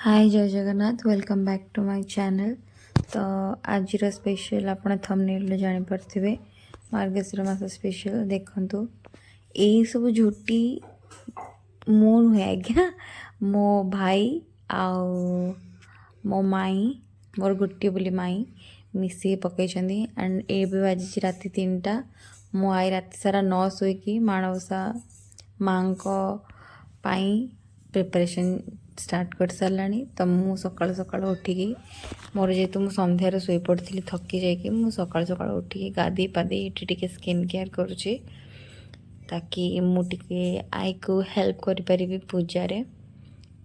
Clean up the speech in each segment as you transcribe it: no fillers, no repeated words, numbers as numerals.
Hi Jay Jagannath welcome back to my channel. तो आज special आपण थंबनेल जानि पारथिबे मार्गशीर मास स्पेशल देखंतु एई सब झुटी मो नुहे आज्ञा मो भाई आउ मो माई मोर गोटे बोली माई मिसी पकई एंड ए बाजी राति 3टा मो आई राति सारा न शोकी माणवसा माँ प्रिपरेशन स्टार्ट कर साराणी। तो मु सकाल सकाल उठिकी मोर जेहेतु मु संध्यार शोई पड़ी थकी जाकि मु सकाल सकाल उठिकी गाधी पाधी ये टिके स्किन केयर करुँचे ताकि मुझे आई को हेल्प करी पूजा रे।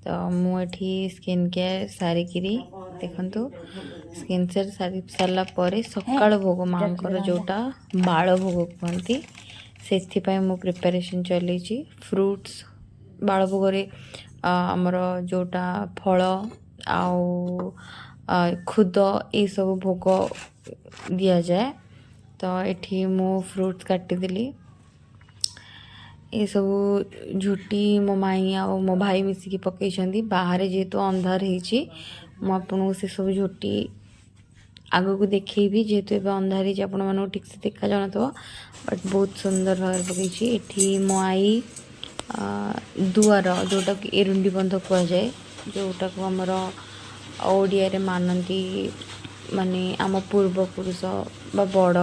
तो मुझे स्किन केयर सारिकी देखंतु स्किन केयर सारी सारा पर सकाल भोग माँ जोटा बाल भोग कहती से मु प्रिपरेशन चली फ्रूट्स बाल भोग आमर जोटा फल आउ खुद ये सब भोग दि जाए। तो ये मु फ्रूट्स काटिदेली ये सब झुटी मो माई आ मो भाई मिसिकी पकई बाहर जेहेतु अंधार हो से सब झुटी आग को देखी जेहेतु ए अंधार हो ठीक से देखा जान तो बट बहुत सुंदर भाव पकई ये मो आई दुआर जोटा कि एरुंडी बंध कहुए जोटा को आमर ओडिया मानती माने आम पूर्वपुरुष बा बड़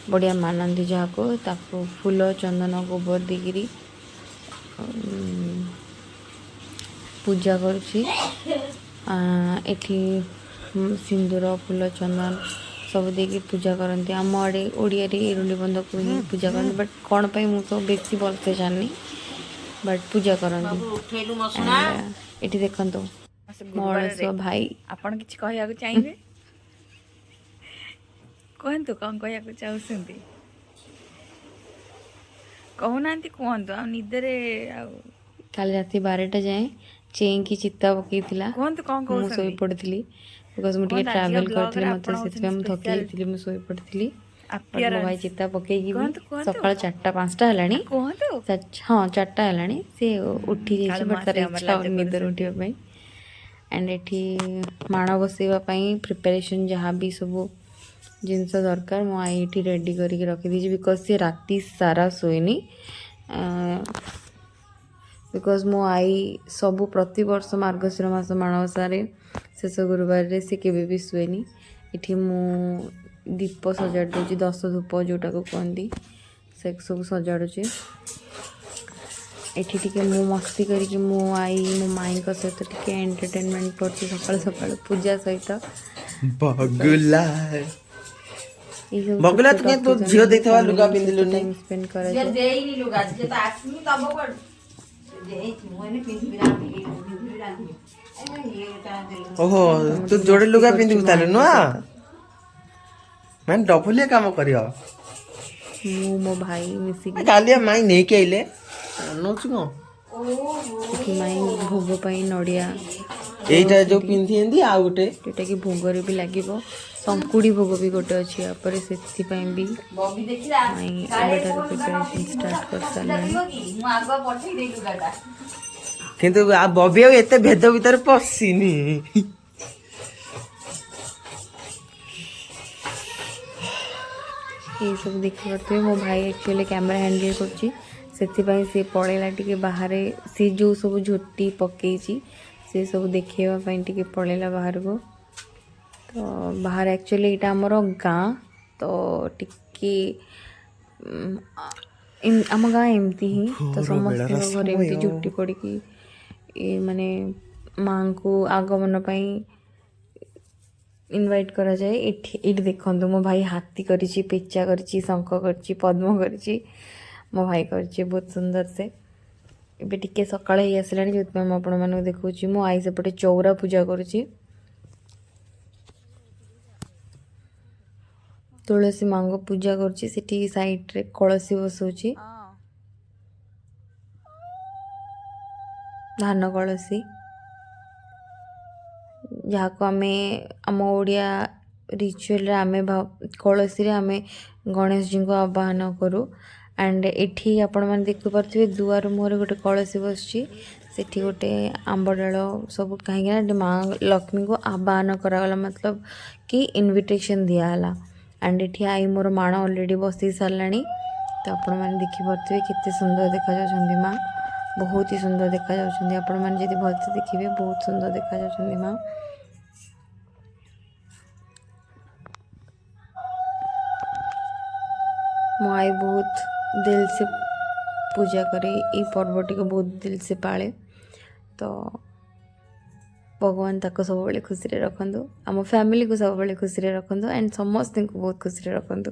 बढ़िया मानती जहाँ को ताको फूल चंदन गोबर देकिरी पूजा करुँची एठी सिंदूर फूल चंदन सब देकी पूजा करती आम आड़े ओडिया एरुंडी बंध को ही पूजा करते बट कौन पाई मु तो बेसी भलसे जानी बट पूजा करती ये देखो मौलस भाई आपण किछि कहया चाहिए कहतु कौन कहया चाहते कहना कहतु आ निदरे काली राति 12टा जाए चें की चित्ता पकई कहतु कौन मुझे शोई पड़ी बिकज मुझे ट्रावेल करती मत से थकी मुझे शोई पड़ी मो भाई चित्ता पकईकी सकाल 4टा 5टा है हाँ 4टा है सी उठी जाइए बट तार इच्छा निदर उठापी एंड ये माण बसवाई प्रिपरेशन जहाँ भी सब जिनस दरकार मो आई ये रेडी करके रखी बिकज सी राति सारा शोनी बिकज मो आई सबू प्रति वर्ष मार्गशीर मास माणवसारे शेष गुरुवार से केवे भी शुएनी ये मु दीप सजाड़ दूसरी 10 धूप जोटा को कहती से सब सजाड़ुचे एठी टिके मु मस्ती करके मो आई मो माई सहित टिके एंटरटेनमेंट करती सकाल सकाल पूजा सहित बगुला बगुला तो झियो देखथवा लुगा पिंदिलुनी टाइम स्पेंड करा जे देइनी लुगा जे त आसमी तब कर देइछि मोने पिंदिबि रांधि ओहो तू जोड़े लुगा पिंदिबि ताले नुआ मैं डबलिया काम करियो मु मो भाई मिसी कालिया माई नहीं के आइले नोच को कि माई भोग पाई नड़िया एटा जो पिंथि एंदी आ गुटे जोटा कि भोग रे भी लागिवो संकुड़ी भोग भी गोटे अछि या पर सेति पई भी बॉबी देखिरा माई एबेटर प्रिपरेशन स्टार्ट कर सालानी मु आगवा पठै देई लुगाटा किंतु आ बॉबी एते भेद भीतर पसिनी ये सब देखी पारे मो भाई एक्चुअली कैमेरा हैंडल कर से पड़ेगा टिके बाहर सी जो सब झोटी पकई से सब देखेवाई टिके पड़ेगा बाहर को। तो बाहर एक्चुअली यहाँ आमर गाँ तो टिके आम गाँ एमती ही तो समस्त घर एमती झुटी पड़ी माने माँ को आगमन पाई इनवाइट करा जाए। ये देखो मो भाई हाथी करिछि पेचा करिछि शंख करिछि पद्म करिछि मो भाई करिछि बहुत सुंदर से। एबे टिके सकाळ ही आसलानी जो मैं आपण मानक देखौछि मो आई सेपटे चौरा पूजा करुछि तुलसी माँ को पूजा करुछि सेठी साइड रे कलसी बसौछि धान कलसी जहाँ को आम आम ओडिया रिचुअल आम कलसी आम गणेश जी को आवाहन करूँ एंड एठी आपण मैंने देखिपे दुआर मुहर गोटे कलसी बस सेठी गोटे आंब डाल सब कहीं माँ लक्ष्मी को आह्वान करागला मतलब कि इनविटेशन दियाला एंड ये आई मोर माण ऑलरेडी बसई सारा तो आपण मैंने देखिपे केते सुंदर देखा जाउछंती माँ बहुत ही सुंदर देखा जाउछंती आपण मैंने जदि भलसे देखिए बहुत सुंदर देखा जाउछंती माँ। मो आई बहुत दिल से पूजा करे ये पर्वटी को बहुत दिल से पाले तो भगवान ताको सब बड़े खुशी रे रखंतु आम फैमिली को सब बड़े खुशी रे रखंतु एंड समस्त को बहुत खुशी रे रखंतु।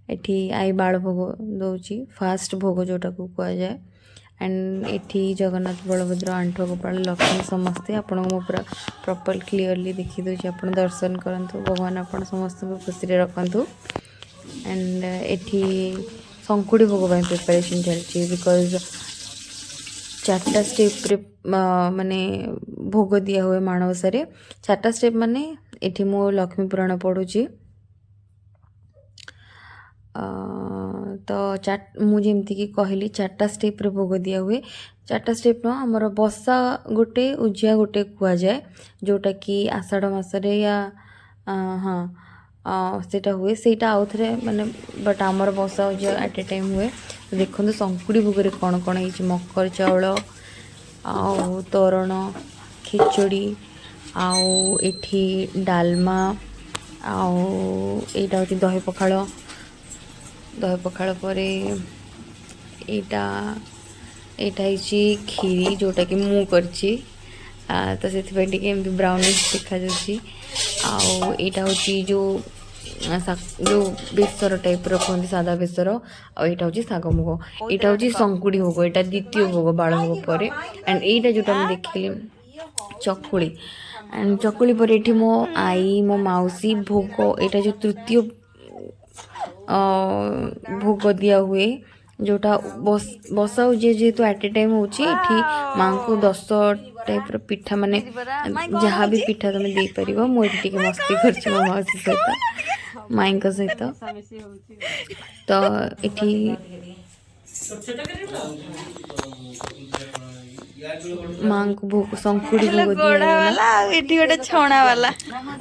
एठी आई बाल भोग दौची फास्ट भोग जोटा को कह जाए एंड एठी जगन्नाथ बलभद्र आंठ गोपाल लक्ष्मी समस्ते आपन को पूरा प्रॉपर क्लियरली देखि दोची आपन दर्शन करंतु भगवान आपन समस्त को खुशी रे रखंतु। एंड एठी संकुड़ी भोग प्रिपरेशन चलती बिकज 4टा स्टेप रे माने भोग दिया हुए माणवसारे 4टा स्टेप माने एठी मो लक्ष्मी पुराण पढ़ुची तो मुझे कि कहली 4टा स्टेप रे भोग दिया हुए 4टा स्टेप न आमर बसा गोटे उजिया गोटे कुआ जाए जोटा कि आषाढ़ मासरे या हाँ सेटा हुए सेटा आउ थे माने बट आमर बसा उजिया एट ए टाइम हुए तो देखो संकुड़ी भोग कौन कौन है मकर चाउल आउ तोरण खिचड़ी आउ एठी डालमा आउ एटा होची दही पखाड़ पर एटा खीरी जोटा कि मु करची तो से ब्राउनिश देखा जाउची आउ एटा होची जो बेसर टाइप रखते सादा बेसर आईटा हूँ शाग मुग यहाँ हूँ संकुड़ी भोग यहाँ द्वितीय भोग बाल भोग पर एंड यहीटा जोटा मुझे देखिली चकुली एंड चकुली पर ये मो आई मो मौसी भोग यहाँ जो तृतीय भोग दिया हुए जोटा बसा जेहेतु एट ए टाइम होची माँ को 10 टाइप पिठा माने जहाँ भी पिठा तुम दे पार मुझे मस्ती कर मो मौसी सहित माई सहित तो ये माँ को भोग संकुड़ी भोग दिया छणा वाला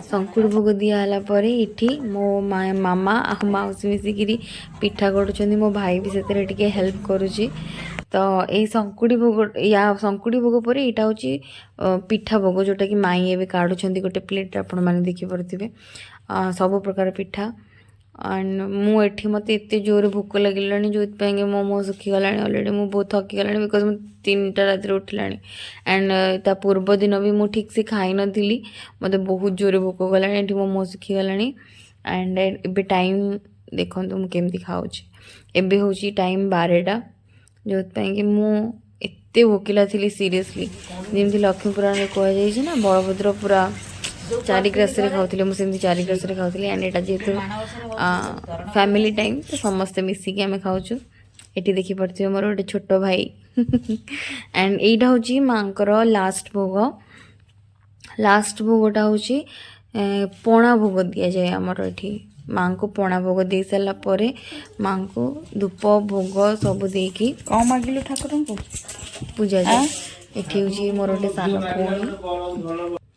संकुड़ी भोग दिया पर ये मो मामा आ मौसी मिसिकी पिठा गढ़ुं मो भाई भी से हेल्प करुच्ची तो यही संकुड़ी भोग या संकुड़ी भोग पर यहाँ हूँ पिठा भोग जोटा कि माई एवं काढ़ुं गोटे प्लेट आपण मैंने देखिपे सब प्रकार पिठा एंड मुझे मत एत जोर भोक लगे जो मो मुँह सुखीगला अलरेडी मुझे बहुत थकीगला बिकज मुझे 3टा रात उठिला एंड ता पूर्व दिन भी मुझे ठीक से खाई नी मत बहुत जोर भोक गला मो मुँह सुखीगला एंड एबे टाइम देखो मुझे खाऊँ एबे हूँ टाइम 12टा जो कि मुझे भोकिला थी सीरियसली जमी लक्ष्मी पुराण कहुई ना बलभद्र पूरा 4 ग्रास खाऊली मुझे 4 ग्रास खाऊली एंड यहाँ जेहेतु फैमिली टाइम तो समस्ते मिसिकी आम खाऊँ ये देखिपे मोर गोटे छोट भाई एंड यहाँ हूँ माँ लास्ट भोगटा हूँ पणा भोग दि जाए आमर ये माँ को पणा भोग दे सारापर माँ को धूप भोग सब देकी कौन मागिलु ठाकुर को पूजा जाए ये हूँ मोर गोटे सान भौणी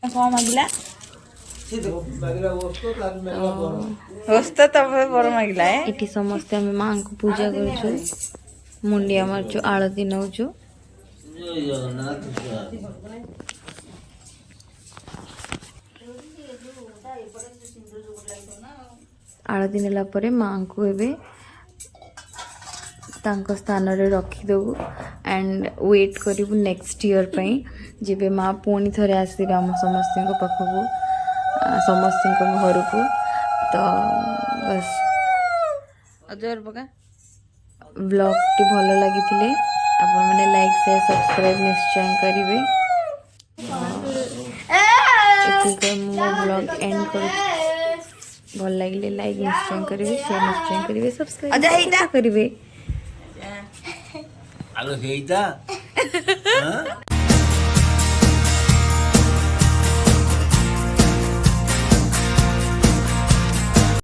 कौन मागिला पर मागिला ये समस्ते आम माँ को पूजा करुचु मुंडिया मारचु आरती नौचु आरती नेला परे माँ को एबे तांको स्थान रे रखीदेबू एंड वेट करूँ नेक्स्ट ईयर पाई जेबे माँ पुणी थे आसवे आम समस्त पाखक समस्त घर को तो बस अजर पका ब्लॉग टी भल लगी आपण मैंने लाइक शेयर सब्सक्राइब निश्चय करेंगे मो ब्लॉग एंड कर भल लगे लाइक निश्चय करेंगे शेयर निश्चय करेंगे सब्सक्राइब करेंगे आलो हेइता